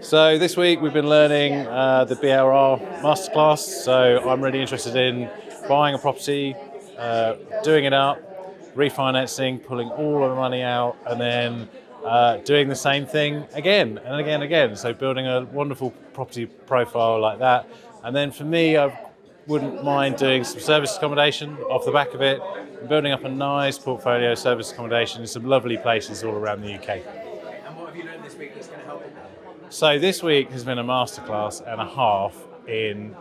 So this week we've been learning the BRR Masterclass. So I'm really interested in buying a property, doing it up, refinancing, pulling all of the money out, and then doing the same thing again and again and again. So building a wonderful property profile like that. And then for me, I wouldn't mind doing some service accommodation off the back of it, building up a nice portfolio of service accommodation in some lovely places all around the UK. And what have you learned this week that's going to help? So this week has been a masterclass and a half in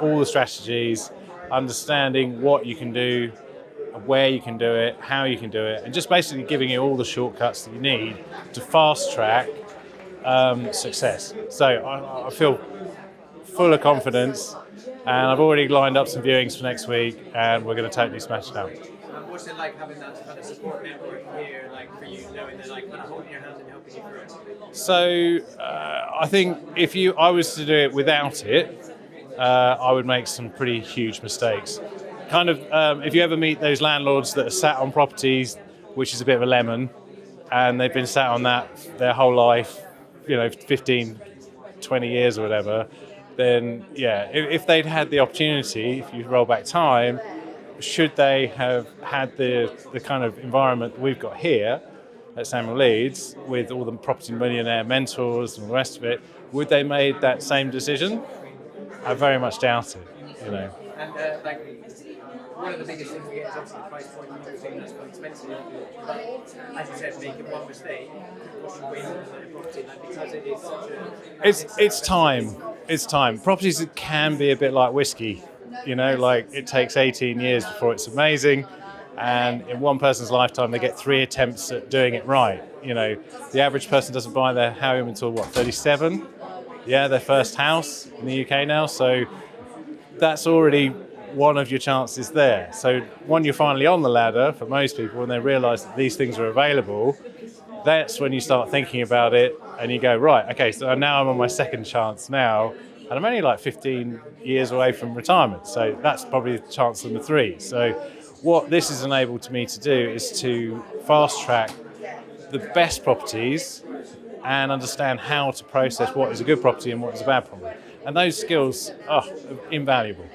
all the strategies, understanding what you can do, where you can do it, how you can do it, and just basically giving you all the shortcuts that you need to fast track success. So I feel full of confidence, and I've already lined up some viewings for next week, and we're going to totally smash it out. What's it like having that kind of support network here, like for you, knowing they're like kind of holding your hand and helping you through it? So I think if I was to do it without it, I would make some pretty huge mistakes. Kind of, if you ever meet those landlords that are sat on properties, which is a bit of a lemon, and they've been sat on that their whole life, 15, 20 years or whatever, then yeah, if they'd had the opportunity, if you roll back time, should they have had the kind of environment that we've got here at Samuel Leeds with all the property millionaire mentors and all the rest of it, would they made that same decision? I very much doubt it, And one of the biggest things we get is obviously the price point. You think that's quite expensive, but as you said, making one mistake could cost you way more than a property, because it is such a. It's time. It's time. Properties can be a bit like whiskey. It takes 18 years before it's amazing, and in one person's lifetime they get 3 attempts at doing it right. The average person doesn't buy their home until 37? Yeah, their first house in the UK now, so that's already one of your chances there. So when you're finally on the ladder, for most people, when they realise that these things are available, that's when you start thinking about it and you go, right, okay, so now I'm on my second chance now, and I'm only like 15 years away from retirement, so that's probably chance number 3. So what this has enabled me to do is to fast track the best properties and understand how to process what is a good property and what is a bad property. And those skills are invaluable.